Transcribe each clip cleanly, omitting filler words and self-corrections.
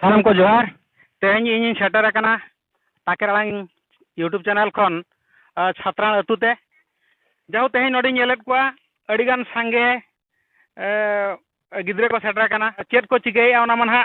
सानम को जोहार तेहनी इन shutter ताकेर आड़ांग YouTube channel खन छात्रान अतुते जाओ तेहनी नोडी नेलेद को अड़ीगान सांगे गिद्रे को सेटर चेद को चिकेया ओना मन हां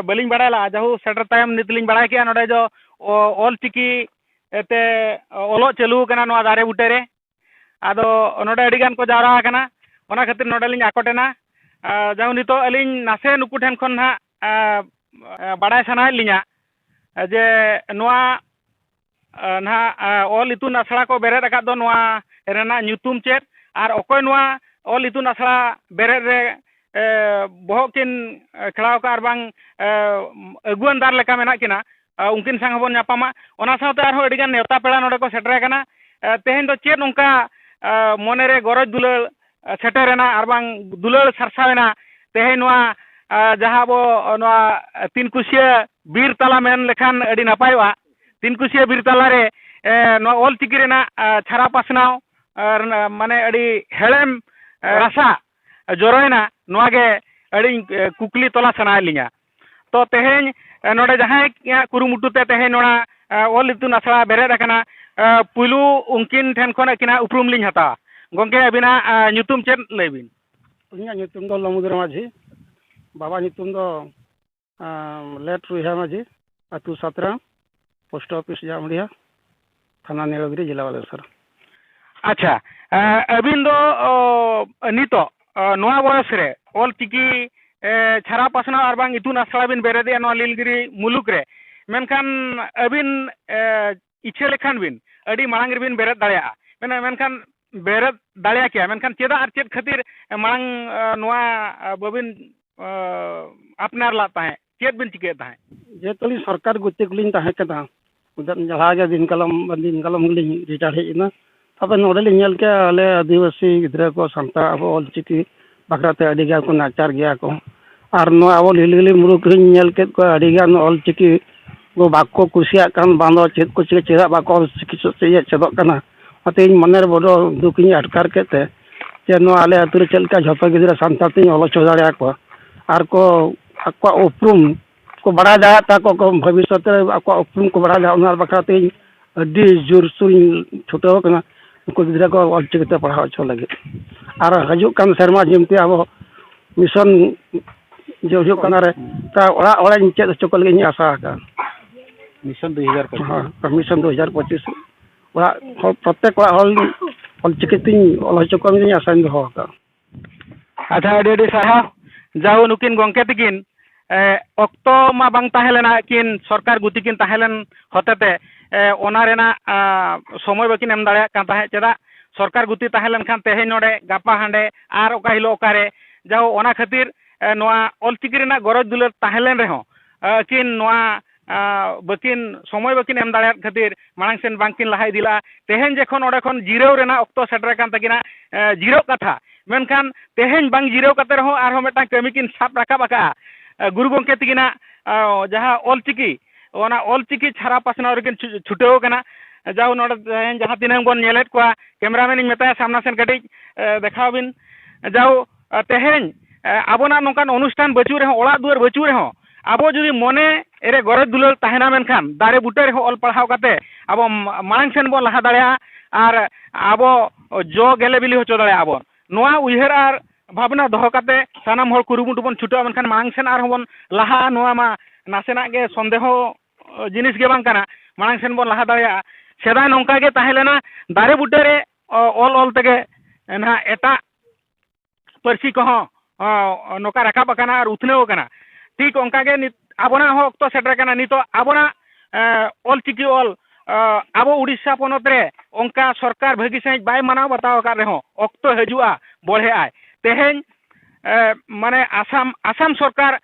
बलिंग बड़ायला जाहू सेटर तायम नितलिंग बड़ाय के नोडे जो ऑल चिकी ते ओलो चालू कना नोआ दारे बुटे रे आदो नोडे अड़ीगान को जावरा कना ओना खातिर नोडे लिंग आकोटेना जाहू नितो अलिंग नासे नुकु ठेन खन हां बड़ाय सनाय लिया जे नोआ ना ऑल इतुन आसड़ा को बेरेद अकाद दो नोआ रेना ᱧᱩᱛᱩᱢ चेद और अकोय नोआ ऑल इतुन आसड़ा बेरेद रे बहक किन खड़ाव का बांग अगुआन दार लेका मेना किना उनकिन संग हबन नापामा ओना साथे आरो अडिगान नेवता पेड़ा नोडे को सेटर कना तेहेन दो चेद उनका मने रे गरज दुलल सेटरना और बांग दुलल सरसावेना तेहेन नोआ जहाँ बो तीन कुशिया बीर तला मेन लेखान अड़ी नपायवा तीन कुशिया बीर तला रे ऑल चिकी रेना छारा पासनाव माने अड़ी हेलेम रासा जोरोयना नोगे अड़ी कुकली तोला सनाय लिया तो तेहेन नोडे जहाँ कुरुमुटुते तेहेन नोना ऑल इतुन आसड़ा बेरेद अकना पुलु उनकिन ठेन खन अकिना उपरुम लिंग हता गंके अबिना ᱧᱩᱛᱩᱢ चेद लैबिन ᱤᱧᱟᱹᱜ ᱧᱩᱛᱩᱢ ᱫᱚ ᱞᱚᱢᱩᱫᱨᱟ ᱢᱟᱹᱡᱷᱤ बाबा ᱧᱩᱛᱩᱢ ᱫᱚ लेट रुहा माझी अतु सतरा पोस्ट ऑफिस जामड़िया थाना नीलगिरी जिला बालेश्वर। अच्छा अबिन दो नितो नोआ बयस रे ऑल चिकी छारा पासना और बांग इतुन आसड़ा बिन बेरेदे नोआ नीलगिरी मुलुक रे मेनखान अबिन इच्छा लेखान बिन अड़ी मांग बिन बेरेद दाड़िया मेनखान बेरेद दाड़िया क्या मेनखान चेदा और चेद खातिर मांग नोआ बबिन अपनार लाता है चेद बिन चिकेता है जे तली सरकार गुत्ते कुलिन ताहे कदा उदन जहागे दिन कलम रिटायर हेना तबे नोडे लिंगल के आले आदिवासी गिद्रा को संता अब ऑल चिकी बकराते अडिगा को नाचार गया को और नो अब लिलगिली मुरुक नेल के को अडिगा ऑल चिकी गो बाको कुसिया कान बांधो चेद को चेदा बाको ऑल चिकी से चेदो कना अते मनेर बड़ो दुखी अटकार केते जे नो आले अतुरे चलका झपा गिद्रा संता ते ऑल चोदाड़िया को और को आपका उपरुम को बढ़ा जाता को भविष्य आपका उपरुम को बढ़ा जा बखराते अड्डी जोर सुर छुटे होना उनको गिद्रा को ऑल चिकित्सा पढ़ाओ अच्छो लगे और हजूक कान शर्मा जिमते अब मिशन जो हजूक कान रे ता ओड़ा ओड़ा चेद चको लगे आशा का मिशन 2025 हां मिशन 2025 ओड़ा प्रत्येक ऑल चिकित्सा ऑल चको में आशा हो का। अच्छा अडी साहब जाओ नुकिन गंके तकिन अक्तो मा बांग ताहेलेना किन सरकार गुति किन ताहेलन होतेते ओना रेना समय बकिन एम दाड़े कान ताहे चेदा सरकार गुति ताहेलन खान तेहे नोडे गापा हांडे आर ओका हिलो ओकारे जाओ ओना खातिर नोआ ऑल चिकी रेना गरज दुलर ताहेलन रेहो किन नोआ बकिन समय बकिन एम दाड़े खातिर मांग सेन बांकिन लहाई दिला तेहेन जेखन ओडे खन जिराव रेना अक्तो सेटर कान तकिना जिराव कथा मेनखान तेहेन बांग जिराव कते रहो आरो मेटा कमी किन साप राखा बाका गुरु गंके तकिना जहाँ ऑल चिकी ओना ऑल चिकी छारा पासना रेकिन छुटेव कना जाओ नोडे तेहेन जहाँ तिनांग बन नेलेत को कैमरामैन इन मेताया सामना सेन कटी देखाव बिन जाओ तेहेन आबोना नोकान अनुष्ठान बचू रहो ओड़ा दुआर बचू रहो आबो जुदी मने एरे गरज दुलल ताहेना मेनखान दारे बुटे रहो ऑल पढ़ाव काते आबो मांग सेन बन लहा दाड़िया और आबो जो गेले बिली होचो दाड़िया आबो नोआ उयहर आर भावना दहो काते सानाम हर कुरुमुटु बन छुटा मेनखान मांग सेन आर हबन लहा नोआ मा नासेना गे संदेह जिनिस गे बांग काना मांग सेन बन लहा दाड़िया सेदा नोंका गे ताहेलेना दारे बुटे रे ऑल ऑल तेगे ना एटा परसी कहो नोका राखा बकाना और उथनेव काना ठीक ओंका गे आबोना हो अक्तो सेटर काना नितो आबोना ऑल चिकी ऑल आबो उड़ीसा पनत रे ओंका सरकार भागी सही बाय मानाव बताव का रेहो अक्तो हजुआ बढ़े आय तेहेन माने आसाम सरकार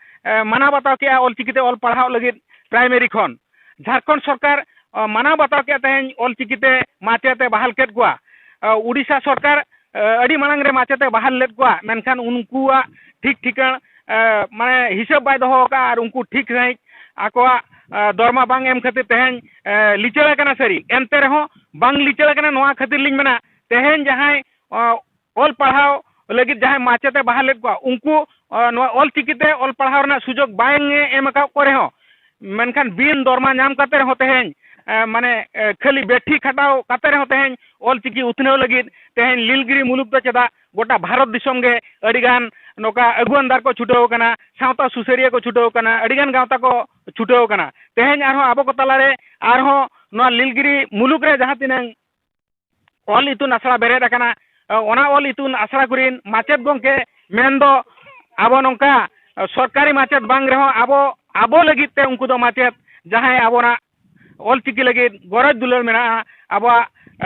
मानाव बताव के ऑल चिकीते ऑल पढ़ाव लगे प्राइमरी खन झारखंड सरकार मानाव बताव के तेहेन ऑल चिकीते माचेते बहाल केत गुआ उड़ीसा सरकार अड़ी मांग रे माचेते बहाल लेत गुआ मेनखान उनकुआ ठीक ठिकान माने हिसाब बाय दहो का और उनको ठीक सही आकोआ दरमा बांग एम खातिर तेहेन लिचड़ा कना सरी एनते रहो बांग लिचड़ा कना नोआ खातिर लिंग मेना तेहेन जहां ऑल पढ़ाव लगित जहां माचेते बहाल लेद को उनको ऑल चिकीते ऑल पढ़ाव रना सुजोग बांग एम का करे हो मेनखान बिन दरमा नाम काते रहो तेहें माने खाली बेठी खटाव काते रहो तेहें ऑल चिकी उतनेव लगित तेहें लीलगिरी मुलुक तो चेदा गोटा भारत दिसम गे अडिगान नोका अगुआनदार को छुटाव कना सावता सुसरिया को छुटाव कना अडिगान गावता को छुटाव कना तेहें आरो आबो को तलारे आरो नो लीलगिरी मुलुक रे जहां तिनंग ऑल इतुन आसरा बेरेद कना ओना ऑल इतुन आसरा कुरिन माचेद गोंके मेनदो आबो नोंका सरकारी माचेद बांग रहो आबो लगित ते उनको दो माचेद जहां आबोना ऑल चिकी लगित गरज दुलार मेना आबो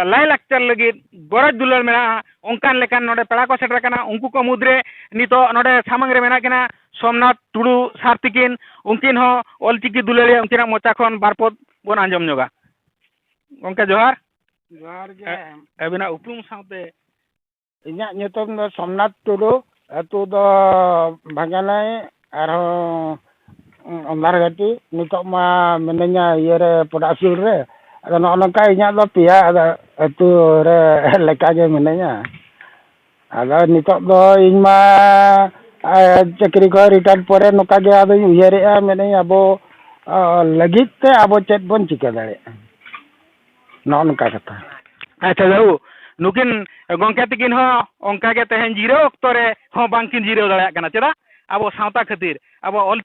लाई लाक्चर लगित गरज दुलार मेना ओंकान लेकान नोडे पेड़ा को सेटर कना उनको को मुद्रे नितो नोडे सामंग रे मेना किना सोमनाथ टुडू सारतिकिन उनकिन हो ऑल चिकी दुलारिया उनकिना मोचा खन बारपद बोन आंजम जोगा गंके जोहार गे अबिना उपरुम साउते इन्या nyutum do Somnath Tudu atu do Baganai arho Omlargati nitok ma menenya yere Podasur re ada no nongka inya do pia ada atu re leka ge menenya ada nitok do inma chakri ko return pore noka ge ado yere menenya abo lagit te abo chet bon chika dare no nongka kata अच्छा जाऊ नुकिन गंके तकिन हो ओंका के तेहन zero अक्तरे हो बांकिन zero दड़ा कना चेदा आबो सावता खातिर आबो ऑल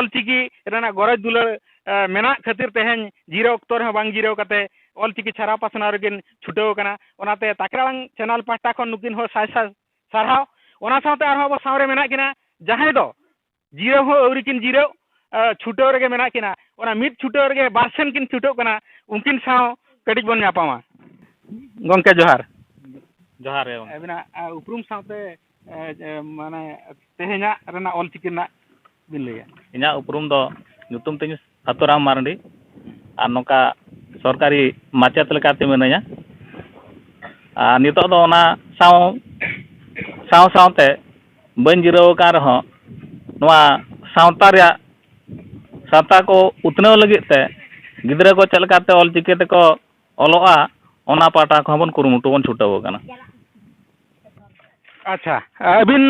चिकी रेना गरज दुलर मेना खातिर तेहन जीरो अक्तरे हो बांग जीरो कते ऑल चिकी छारा पासना रगिन छुटाव कना ओनाते ताकरांग चैनल पाटा खन नुकिन हो साय सारहाव ओना सावते आरो आबो सावरे मेना किना जहां दो जीरो हो औरिकिन जीरो छुटाव रगे मेना किना ओना मिट छुटाव रगे बारसेन किन छुटाव कना उनकिन साव कटिज बन नापामा गंके जोहार जोहार है अबिना उपरुम सावते माने तेहेना रेना ऑल चिकी ना बिन लैया इना उपरुम दो nyutum तिन Saturam Marandi ar noka सरकारी माचेत लेकाते मेनाया ar नितो दो ओना सावते बन जिराव का रहो नोआ सावता रे सावता को उतनेव लगित ते गिद्रा को चलकाते ऑल चिकी ते को ओलोआ ओना पाटा को बन कुरुमुटु बन छुटाव कना अच्छा अबिन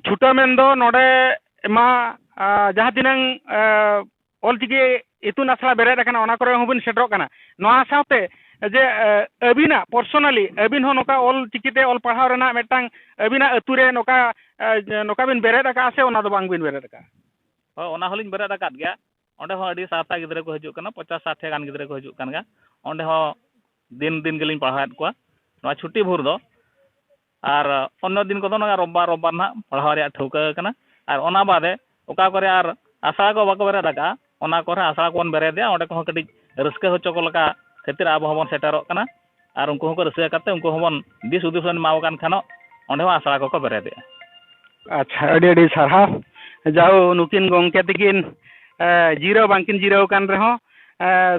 छुटा मेन दो नोडे मा जहां तिनंग ऑल चिकी इतुन आसरा बेरेद कना ओना करे होबिन सेटरो कना नोआ सावते जे अबिना पर्सनली अबिन हो नोका ऑल चिकीते ऑल पढ़ाव रेना मेटांग अबिना अतुरे नोका बिन बेरेद का से ओना दो बांग बिन बेरेद का हो ओना होलिन बेरेद का गया ओंडे हो अडी साता गिद्रा को हजू कना 50-60 गान गिद्रा को हजू कनगा ओंडे हो दिन गेलिन पढ़ावत को नोआ छुट्टी भोर दो आर अन्य दिन को दो ना रोबबार ना पढ़ाव रे ठौका कना आर ओना बादे ओका करे आर आशा को बाको बेरेद का ओना करे आशा कोन बेरेद ओंडे को कटी रस्के होचो को लका खातिर आबो हबन सेटरो कना आर उनको को रस्के काते उनको हबन दिस उदिसन माव कान खानो ओंडे हो आशा को बेरेद अच्छा अडी सारा जाओ नुकिन गंके तकिन जीरो बांकिन जीरो कान रहो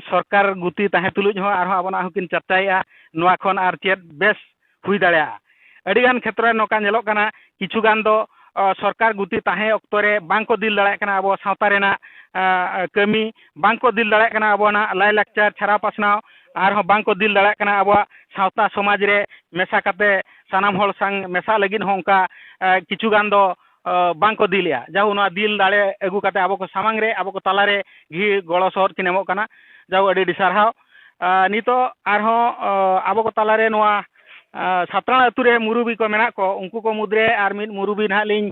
सरकार गुती ताहे तुलुज हो आरो आबना हुकिन चर्चाया नोआ खन आर चेत बेस हुई दाड़िया अडिगान क्षेत्र नोका नेलो कना किछु गान दो सरकार गुती ताहे अक्तरे बांको दिल दाड़ा कना आबो सावता रेना कमी बांको दिल दाड़ा कना आबोना लाई लाक्चर छारा पासनाव आरो बांको दिल दाड़ा कना आबो सावता समाज रे मेसा काते सानाम होल संग मेसा लगिन होंका किछु गान दो बांको दिलिया जाऊ ना दिल दाड़े अगु काते आबो को सामांग रे आबो को तालारे घी गड़ो सहर किन एमो कना जाऊ अडी सारहाव नितो आरो आबो को तालारे नोआ सातरा अतुरे मुरुबी को मेना को उनको को मुद्रे आर मिद मुरुबी ना लिन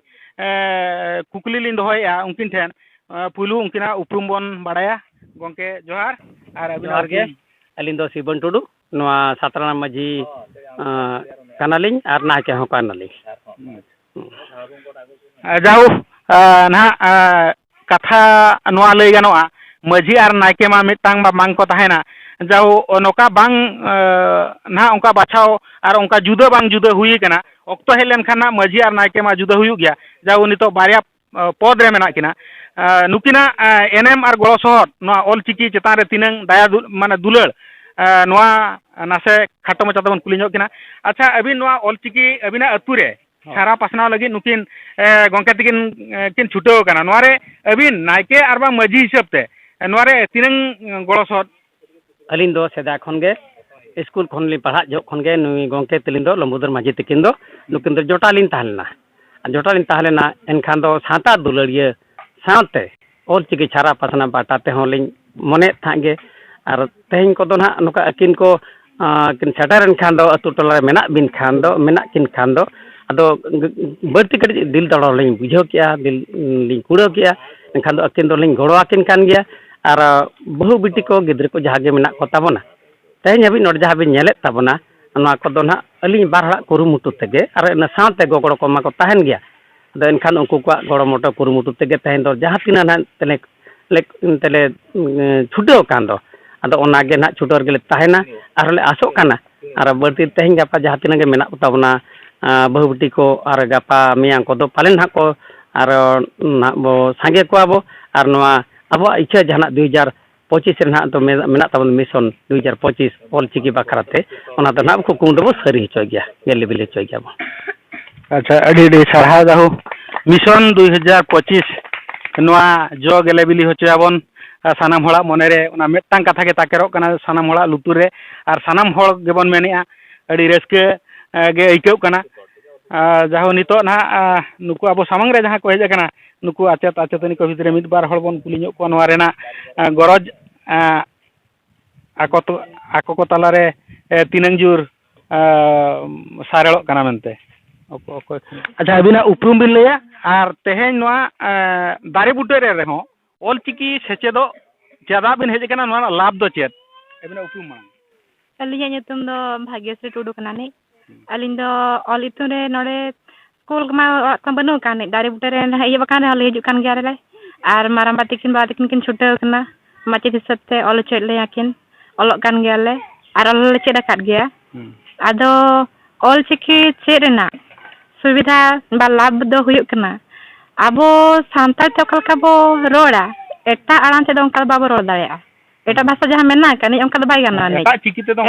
कुकली लिन दोहया उनकिन ठेन पुलु उनकिना उपरुम बन बाड़ाया गंके जोहार आर जोहार गे अलिन दो सिबन टुडू नोआ सातरा माझी कानालिन आर नाके हो कानालिन जाऊ ना कथा नोआ लई गानोआ माझी आर नाके मा मिटांग बा बांग को ताहेना जाऊ नोका बांग ना उनका बाछाव आर उनका जुदा बांग जुदा हुई कना अक्तो हेलेन खाना माझी आर नाके मा जुदा हुई गया जाऊ नितो बारिया पद रे मेना किना नुकिना एनएम आर गड़ो सहर नोआ ऑल चिकी चेतान रे तिनंग दाया माने दुलड़ नोआ नासे खाटो मचा तबन कुली किना अच्छा अबिन नोआ ऑल चिकी अबिना अतुरे सारा पासनाव लगी नुकिन गंके तकिन किन छुटाव कना नोआ रे अबिन नायके आर बा माझी हिसाब ते नोआ रे तिनंग गड़ो सहर अलिन दो सेदा खन गे स्कूल खन ली पढ़ा जो खन गे नुई गोंके तलिन दो लंबोदर माझी तकिन दो नुकिन दो जोटालिन ताहलना जोटालिन ताहलना एनखान दो साता दुलड़िया साते ऑल चिकी छारा पासना बाटा ते होलिन मने थागे और तेहन को दो ना नुका अकिन को किन सेटरन खान दो अतु टोला मेना बिन खान दो मेना किन खान दो अदो बर्ती कटी दिल दड़ो लिंग बुझो किया दिल लिंग कुड़ो किया एनखान दो अकिन दो लिंग गड़ो अकिन कान गया और बहु बिटी को गिद्र को जहाँ गे मेना को ताबोना तेहन हबी नोड जहाँ बिन नेलेत ताबोना नोआ को दो ना अली बार हड़ा कुरुमुटु तेगे और इन साते गोगड़ो को मा को ताहन गया अदो एनखान उनको को गड़ो मोटो कुरुमुटु तेगे तेहन दो जहाँ तिना ना तेले तेले छुटो कान दो अदो ओनागे ना छुटोर गेले ताहेना और ले आसो काना और बर्ती तेहन गापा जहाँ तिना गे मेना को ताबोना बहु बिटी को और गापा मियां को दो पालेन ना को और ना बो सांगे को आबो और नोआ अब इच्छा जहाँ 2025 ना तो मेना तबन मिशन 2025 ऑल चिकी बाखराते ओना तो ना को कुंडबो सरी हचो गया गेले बिले हचो गया बो अच्छा अड़ी सारा जाहु मिशन 2025 नोआ जो गेले बिली हचोयाबन सानाम हड़ा मनरे ओना मेटांग कथा के ताकेरो कना सानाम हड़ा लुतुर रे और सानाम हड़ गेबन मेनेआ अड़ी रस्के गे आइकौ कना जाहु नितो ना नुकु अब सामंग रे जहाँ को हेज कना नुकु आचेत आचेतनी को भितरे मिद बार हड़ बन कुलिñो को नोआ रेना गरज आको को तालारे तिनंग जुर सारेलो कना मेनते अच्छा अबिना उपरुम बिन लैया और तेहेन नोआ दारे बुटे रे रेहो ऑल चिकी सेचेदो ज्यादा बिन हेज कना नोआ लाभ दो चेत अबिना उपरुम मा अलिया nyutum do Bhagyasri Tudu kanani alin do all itu re nore school ma kan banu kan dari butere iya bakan hal hijuk kan gare le ar maram batikin kin chute kana machi disate all chet le yakin olok kan gale ar all chet dekat gya ado all chiki chet rena subidha ba labh do huyuk kana abo santal te okal kabo roda eta aran te dong kal babo rod darea eta bahasa jaham mena kan onka do bai gana ne eta chiki te dong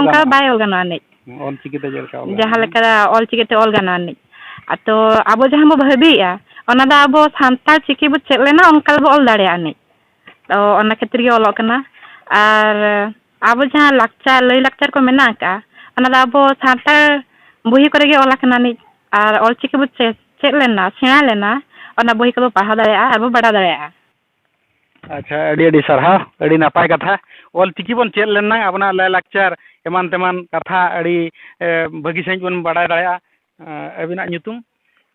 onka bai ol gana ne Ol Chiki ते जेल का जहाँ लेकर all Chiki ते all गना नहीं तो अब जहाँ बो भाभी या ओना दा अब सांताल चिकी बो चेक लेना उनका बो ऑल दाड़े आने तो ओना क्षेत्र के ऑल करना और अब जहाँ लक्चर लई लक्चर को मेना का ओना दा अब सांताल बुही करेगे ऑल करना नहीं और ऑल चिकी बो चेक लेना सेना लेना ओना बुही को पढ़ा दाड़े और बो बड़ा दाड़े अच्छा अड़ी अड़ी सरहा अड़ी नापाय कथा ऑल चिकी बन चेक लेना अपना लय लक्चर एमान तेमान कथा अड़ी भगी सही बन बड़ा दाया अबिना nyutum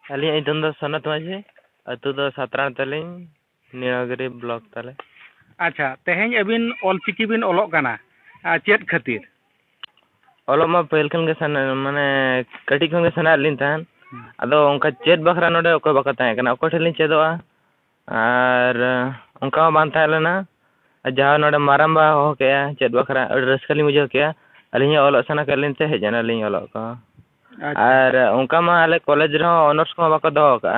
अली इदन दो सनत माजे अतु दो सातरान तलिन नीलगिरी ब्लॉक तले अच्छा तेहेन अबिन ऑल चिकी बिन ओलोक काना चेत खातिर ओलो मा पहिल खन गे सन माने कटी खन गे सना लिन तान अदो उनका चेत बखरा नोडे ओको बका ताय कना ओको ठेलिन चेदोआ और उनका बान तायलना जहाँ नोडे मारामबा हो के चेत बखरा रसकली मुझे के अलिन ओलो सना कलिन ते हेजना लिन ओलो का और उनका मा आले कॉलेज रे ऑनर्स को बाको दो का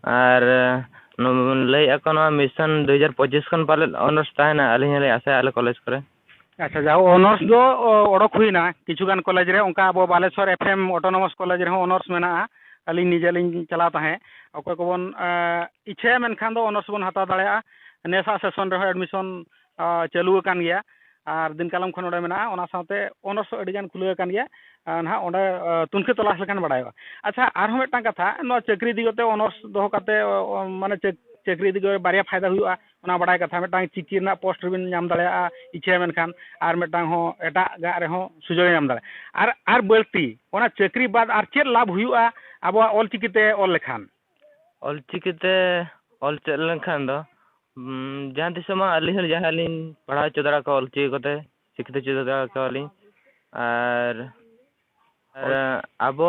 और लई अकोन मिशन 2025 खन पाले ऑनर्स तायना अलिन ले आसे आले कॉलेज करे अच्छा जाओ ऑनर्स दो ओडक हुईना किछुगान कॉलेज रे उनका अब बालेश्वर एफएम ऑटोनोमस कॉलेज रे ऑनर्स मेना अलिन निजे लिन चला ताहे ओको को बन इच्छा मेनखान दो ऑनर्स बन हता दाड़ेया नेसा सेशन रे एडमिशन चालू कान गया और दिन कालम खन ओडे मेना ओना साथे ऑनर्स अडिगान खुले कान गया ना ओडे तुनखे तलाश लेकान बडायो अच्छा आर हम मिदटां कथा नो चाकरी दिगते ऑनर्स दोहो काते माने चाकरी दिगे बारिया फायदा हुआ ओना बडाय कथा मिदटां चिकी ना पोस्ट बिन नाम दाड़ेया इच्छा मेनखान आर मिदटां हो एटा गा रे हो सुजोग नाम दाड़े आर बलती ओना चाकरी बाद आर चेत लाभ हुआ अब ऑल चिकीते ऑल लेखान ऑल चिकीते ऑल चल लेखान दो जहाँ तिसमा अली हल जहाँ अली पढ़ा चोदरा को ऑल चिकी कोते शिक्षित चोदरा को अली और अब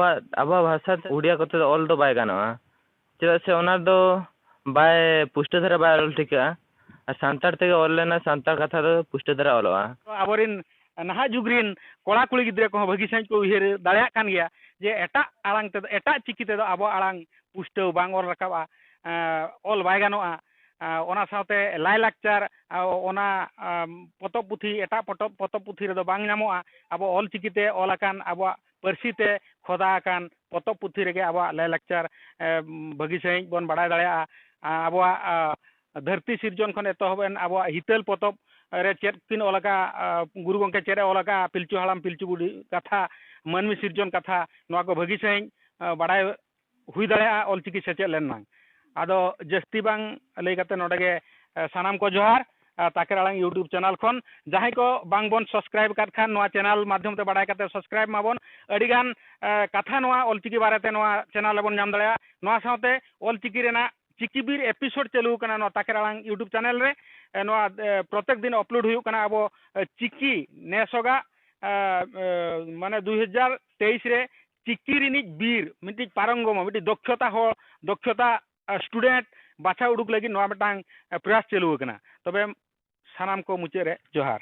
भाषा उड़िया कोते ऑल दो बाय गानोआ चेदा से ओना दो बाय पुष्ट धरा बाय ऑल ठिका और सांतार ते ऑल लेना सांतार कथा दो पुष्ट धरा ऑलवा अबरिन नहा जुगरिन कोड़ा कुड़ी गिद्रे को भगी सही को उहिर दाड़िया कान गया जे एटा आड़ांग ते एटा चिकी ते अब आड़ांग पुष्टो बांग ऑल रकाबा ऑल बाय गानोआ ओना साथे लाई लाक्चर ओना पतब पुथी एटा पतब पुथी रे दो बांग नामोआ अब ऑल चिकीते ऑल आकान अब परसीते खोदा आकान पतब पुथी रेगे अब लाई लाक्चर भगी सही बन बड़ा दाड़िया अब धरती सिरजन खन एतहबेन अब हितल पतब रे चेद किन ओलका गुरु गंके चेद ओलका पिलचु हालाम पिलचु बुढ़ी कथा मानवी सिरजन कथा नवा को भगी सही बड़ाय हुई दाड़ा ऑलचिकी सेचेद लेना आदो जस्ती बांग लई कते नोडे गे सानाम को जोहार ताकेर आड़ांग यूट्यूब चैनल खन जहां को बांग बन सब्सक्राइब कर खान नवा चैनल माध्यम ते बड़ाय कते सब्सक्राइब माबन अडिगान कथा नवा ऑलचिकी बारेते नवा चैनल बन नाम दाड़ा नवा साथे ऑलचिकी रेना चिकीबीर एपिसोड चालू करना नवा ताकेर आड़ांग यूट्यूब चैनल रे नवा प्रत्येक दिन अपलोड हुई करना अब चिकी नेसोगा माने 2023 रे चिकी रिनिज बीर मिटी पारंगम मिटी दक्षता स्टूडेंट बाछा उडुक लगी नवा मिटांग प्रयास चालू करना तबे सानाम को मुचे रे जोहार।